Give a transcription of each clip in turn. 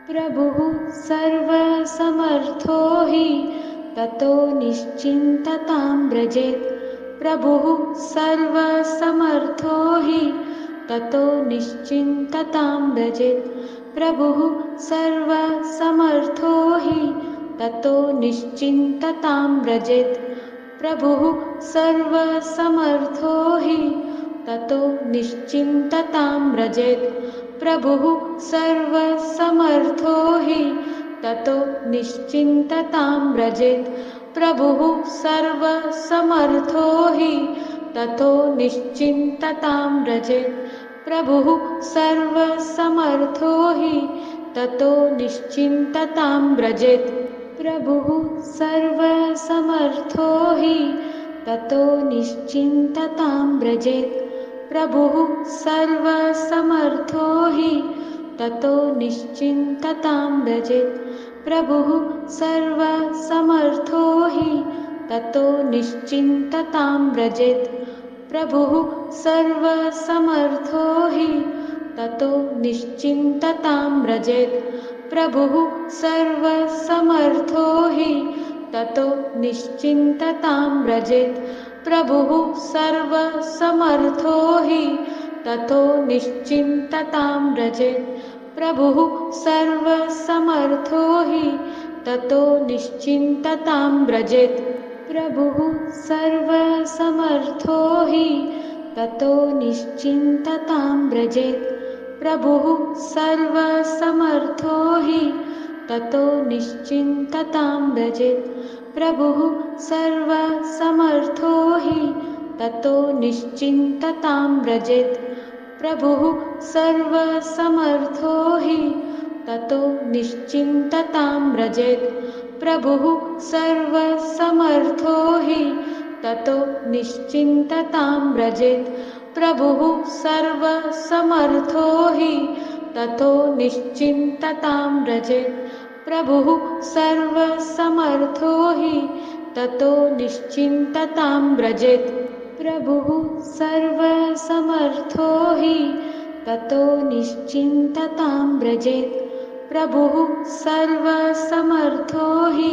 प्रभुः सर्वसमर्थो हि ततो निश्चिन्ततां व्रजेत्। प्रभुः सर्वसमर्थो हि ततो निश्चिन्ततां व्रजेत्। प्रभुः सर्वसमर्थो हि ततो निश्चिन्ततां व्रजेत्। प्रभुः सर्वसमर्थो हि ततो निश्चिन्ततां व्रजेत्। प्रभुः सर्वसमर्थो हि ततो निश्चिन्ततां व्रजेत्। प्रभुः सर्वसमर्थो हि ततो निश्चिन्ततां व्रजेत्। प्रभुः सर्वसमर्थो हि ततो निश्चिन्ततां व्रजेत्। प्रभुः सर्वसमर्थो हि ततो निश्चिन्ततां व्रजेत्। प्रभुः सर्वसमर्थो हि ततो निश्चिन्ततां व्रजेत्। प्रभुः सर्वसमर्थो हि ततो निश्चिन्ततां व्रजेत्। प्रभुः सर्वसमर्थो हि ततो निश्चिन्ततां व्रजेत्। प्रभुः सर्वसमर्थो हि ततो निश्चिन्ततां व्रजेत्। प्रभुः सर्वसमर्थो हि ततो निश्चिन्ततां व्रजेत्। प्रभुः सर्वसमर्थो हि ततो निश्चिन्ततां व्रजेत्। प्रभुः सर्वसमर्थो हि ततो निश्चिन्ततां व्रजेत्। प्रभुः सर्वसमर्थो हि ततो निश्चिन्ततां व्रजेत्। प्रभुः सर्वसमर्थो हि ततो निश्चिन्ततां व्रजेत्। प्रभुः सर्वसमर्थो हि ततो निश्चिन्ततां व्रजेत्। प्रभुः सर्वसमर्थो हि ततो निश्चिन्ततां व्रजेत्। प्रभुः सर्वसमर्थो हि ततो निश्चिन्ततां व्रजेत्। प्रभुः सर्वसमर्थो हि ततो निश्चिन्ततां व्रजेत्। प्रभुः सर्वसमर्थो हि ततो निश्चिन्ततां व्रजेत्। प्रभुः सर्वसमर्थो हि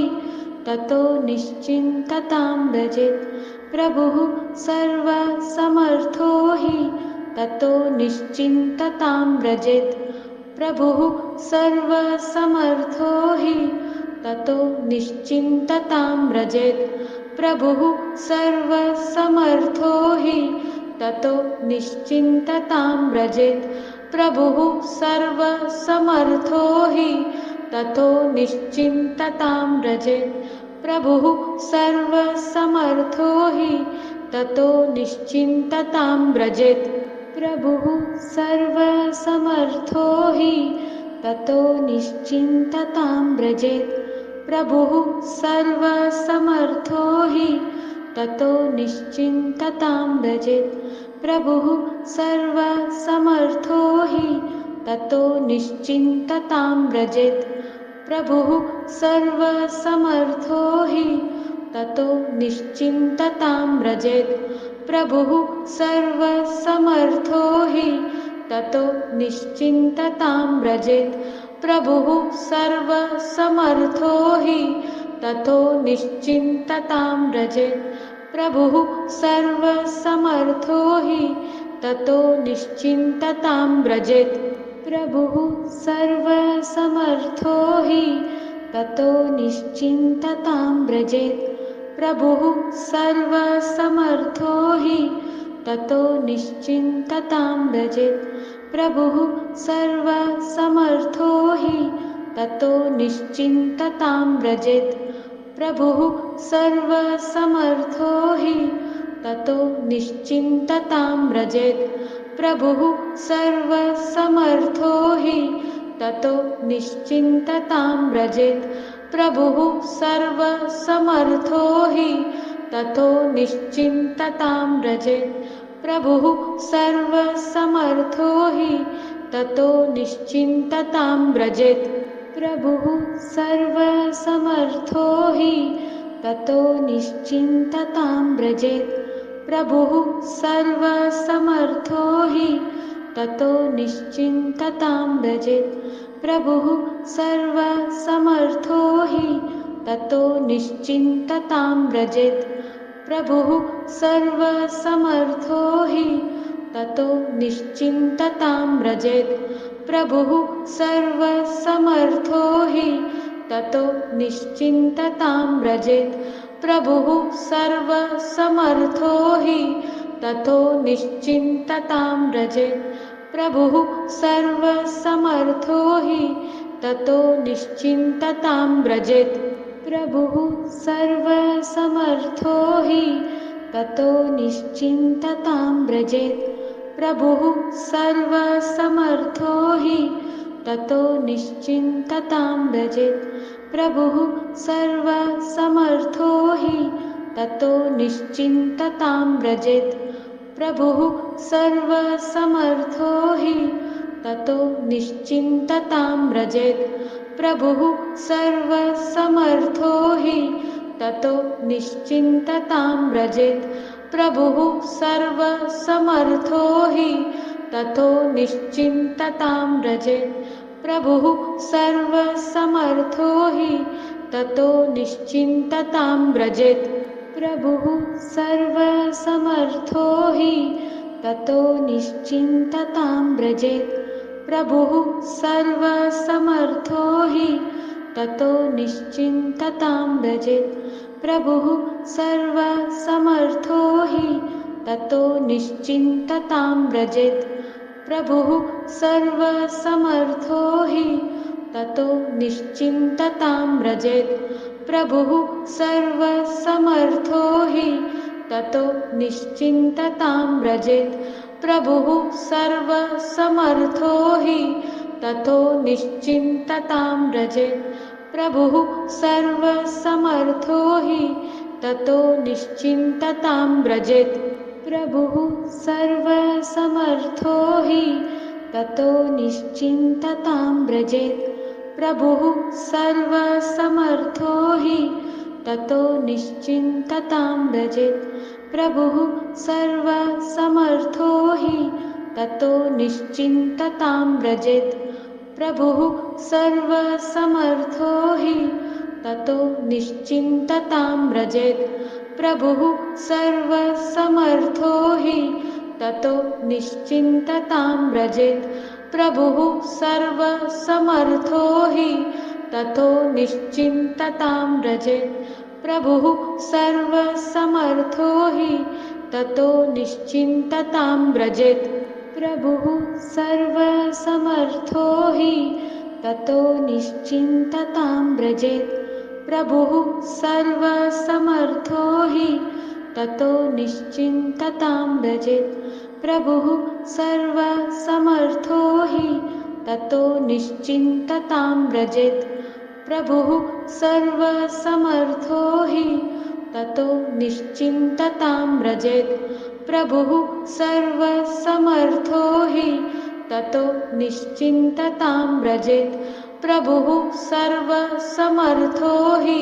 ततो निश्चिन्ततां व्रजेत्। प्रभुः सर्वसमर्थो हि ततो निश्चिन्ततां व्रजेत्। प्रभुः सर्वसमर्थो हि ततो निश्चिन्ततां व्रजेत्। प्रभुः सर्वसमर्थो हि ततो निश्चिन्ततां व्रजेत्। प्रभुः सर्वसमर्थो हि ततो निश्चिन्ततां व्रजेत्। प्रभुः सर्वसमर्थो हि ततो निश्चिन्ततां व्रजेत्। प्रभुः सर्वसमर्थो हि ततो निश्चिन्ततां व्रजेत्। प्रभुः सर्वसमर्थो हि ततो निश्चिन्ततां व्रजेत्। प्रभुः सर्वसमर्थो हि ततो निश्चिन्ततां व्रजेत्। प्रभुः सर्वसमर्थो हि ततो निश्चिन्ततां व्रजेत्। प्रभुः सर्वसमर्थो हि ततो निश्चिन्ततां व्रजेत्। प्रभुः सर्वसमर्थो हि ततो निश्चिन्ततां व्रजेत्। प्रभुः सर्वसमर्थो हि ततो निश्चिन्ततां व्रजेत्। प्रभुः सर्वसमर्थो हि ततो निश्चिन्ततां व्रजेत्। प्रभुः सर्वसमर्थो हि ततो निश्चिन्ततां व्रजेत्। प्रभुः सर्वसमर्थो हि ततो निश्चिन्ततां व्रजेत्। प्रभुः सर्वसमर्थो हि ततो निश्चिन्ततां व्रजेत्। प्रभुः सर्वसमर्थो हि ततो निश्चिन्ततां व्रजेत्। प्रभुः सर्वसमर्थो हि ततो निश्चिन्ततां व्रजेत्। प्रभुः सर्वसमर्थो हि ततो निश्चिन्ततां व्रजेत्। प्रभुः सर्वसमर्थो हि ततो निश्चिन्ततां व्रजेत्। प्रभुः सर्वसमर्थो हि ततो निश्चिन्ततां व्रजेत्। प्रभुः सर्वसमर्थो हि ततो निश्चिन्ततां व्रजेत्। प्रभुः सर्वसमर्थो हि ततो निश्चिन्ततां व्रजेत्। प्रभुः सर्वसमर्थो हि ततो निश्चिन्ततां व्रजेत्। प्रभुः सर्वसमर्थो हि ततो निश्चिन्ततां व्रजेत्। प्रभुः सर्वसमर्थो हि ततो निश्चिन्ततां व्रजेत्। प्रभुः सर्वसमर्थो हि ततो निश्चिन्ततां व्रजेत्। प्रभुः सर्वसमर्थो हि ततो निश्चिन्ततां व्रजेत्। प्रभुः सर्वसमर्थो हि ततो निश्चिन्ततां व्रजेत्। प्रभुः सर्वसमर्थो हि ततो निश्चिन्ततां व्रजेत्। प्रभुः सर्वसमर्थो हि ततो निश्चिन्ततां व्रजेत्। प्रभुः सर्वसमर्थो हि ततो निश्चिन्ततां व्रजेत्। प्रभुः सर्वसमर्थो हि ततो निश्चिन्ततां व्रजेत्। प्रभुः सर्वसमर्थो हि ततो निश्चिन्ततां व्रजेत्। प्रभुः सर्वसमर्थो हि ततो निश्चिन्ततां व्रजेत्। प्रभुः सर्वसमर्थो हि ततो निश्चिन्ततां व्रजेत्। प्रभुः सर्वसमर्थो हि ततो निश्चिन्ततां व्रजेत्। प्रभुः सर्वसमर्थो हि ततो निश्चिन्ततां व्रजेत्। प्रभुः सर्वसमर्थो हि ततो निश्चिन्ततां व्रजेत्। प्रभुः सर्वसमर्थो हि ततो निश्चिन्ततां व्रजेत्। प्रभुः सर्वसमर्थो हि ततो निश्चिन्ततां व्रजेत्। प्रभुः सर्वसमर्थो हि ततो निश्चिन्ततां व्रजेत्। प्रभुः सर्वसमर्थो हि ततो निश्चिन्ततां व्रजेत्। प्रभुः सर्वसमर्थो हि ततो निश्चिन्ततां व्रजेत्। प्रभुः सर्वसमर्थो हि ततो निश्चिन्ततां व्रजेत्। प्रभुः सर्वसमर्थो हि ततो निश्चिन्ततां व्रजेत्। प्रभुः सर्वसमर्थो हि ततो निश्चिन्ततां व्रजेत्। प्रभुः सर्वसमर्थो हि ततो निश्चिन्ततां व्रजेत्। प्रभुः सर्वसमर्थो हि ततो निश्चिन्ततां व्रजेत्। प्रभुः सर्वसमर्थो हि ततो निश्चिन्ततां व्रजेत्। प्रभुः सर्वसमर्थो हि ततो निश्चिन्ततां व्रजेत्। प्रभुः सर्वसमर्थो हि ततो निश्चिन्ततां व्रजेत्। प्रभुः सर्वसमर्थो हि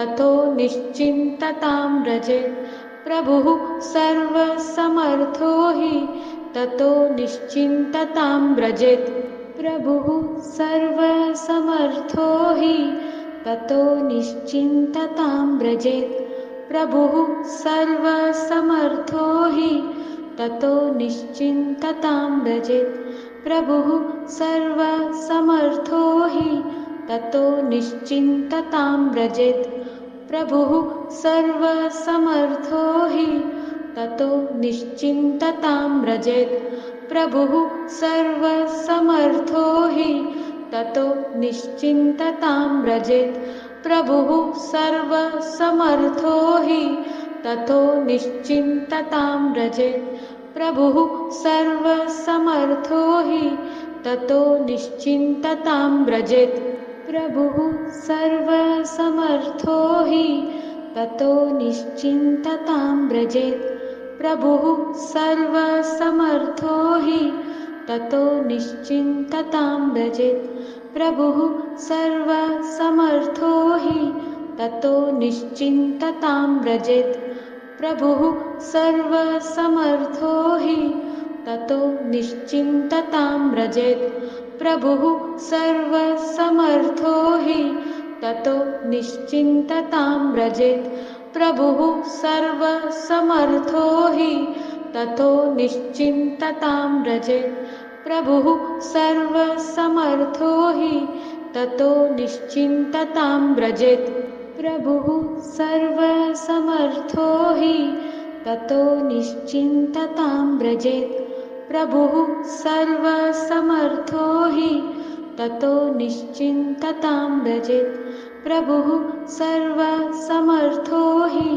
ततो निश्चिन्ततां व्रजेत्। प्रभुः सर्वसमर्थो हि ततो निश्चिन्ततां व्रजेत्। प्रभुः सर्वसमर्थो हि ततो निश्चिन्ततां व्रजेत्। प्रभुः सर्वसमर्थो हि ततो निश्चिन्ततां व्रजेत्। प्रभुः सर्वसमर्थो हि ततो निश्चिन्ततां व्रजेत्। प्रभुः सर्वसमर्थो हि ततो निश्चिन्ततां व्रजेत्। प्रभुः सर्वसमर्थो हि ततो निश्चिन्ततां व्रजेत्। प्रभुः सर्वसमर्थो हि ततो निश्चिन्ततां व्रजेत्। प्रभुः सर्वसमर्थो हि ततो निश्चिन्ततां व्रजेत्। प्रभुः सर्वसमर्थो हि ततो निश्चिन्ततां व्रजेत्। प्रभुः सर्वसमर्थो हि ततो निश्चिन्ततां व्रजेत्। प्रभुः सर्वसमर्थो हि ततो निश्चिन्ततां व्रजेत्। प्रभुः सर्वसमर्थो हि ततो निश्चिन्ततां व्रजेत्। प्रभुः सर्वसमर्थो हि ततो निश्चिन्ततां व्रजेत् प्रभुः सर्वसमर्थो हि ततो निश्चिन्ततां व्रजेत् प्रभुः सर्वसमर्थो हि ततो निश्चिन्ततां व्रजेत् प्रभुः सर्वसमर्थो हि ततो निश्चिन्ततां व्रजेत् प्रभुः सर्वसमर्थो हि ततो निश्चिन्ततां व्रजेत् प्रभुः सर्वसमर्थो हि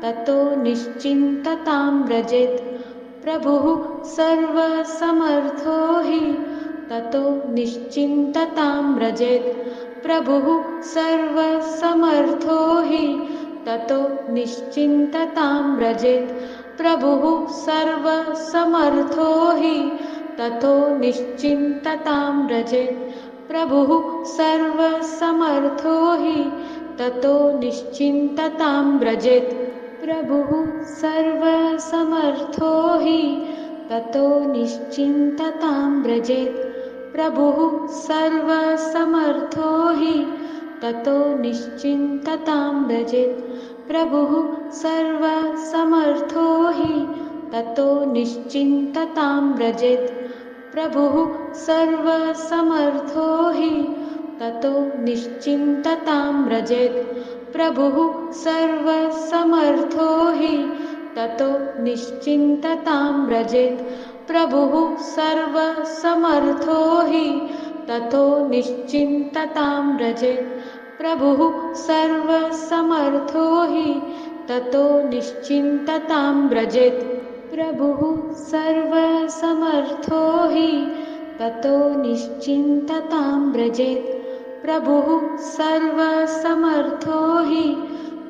ततो निश्चिन्ततां व्रजेत् प्रभुः सर्वसमर्थो हि ततो निश्चिन्ततां व्रजेत् प्रभुः सर्वसमर्थो हि ततो निश्चिन्ततां व्रजेत् प्रभुः सर्वसमर्थो हि ततो निश्चिन्ततां व्रजेत् प्रभुः सर्वसमर्थो हि ततो निश्चिन्ततां व्रजेत् प्रभुः सर्वसमर्थो हि ततो निश्चिन्ततां व्रजेत् प्रभुः सर्वसमर्थो हि ततो निश्चिन्ततां व्रजेत् प्रभुः सर्वसमर्थो हि ततो निश्चिन्ततां व्रजेत् प्रभुः सर्वसमर्थो हि ततो निश्चिन्ततां व्रजेत् प्रभुः सर्वसमर्थो हि ततो निश्चिन्ततां व्रजेत् प्रभुः सर्वसमर्थो हि ततो निश्चिन्ततां व्रजेत् प्रभुः सर्वसमर्थो हि ततो निश्चिन्ततां व्रजेत् प्रभुः सर्वसमर्थो हि ततो निश्चिन्ततां व्रजेत् प्रभुः सर्वसमर्थो हि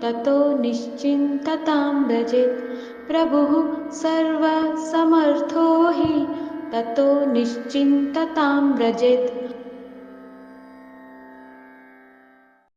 ततो निश्चिन्ततां व्रजेत् प्रभुः सर्वसमर्थो हि ततो निश्चिन्ततां व्रजेत्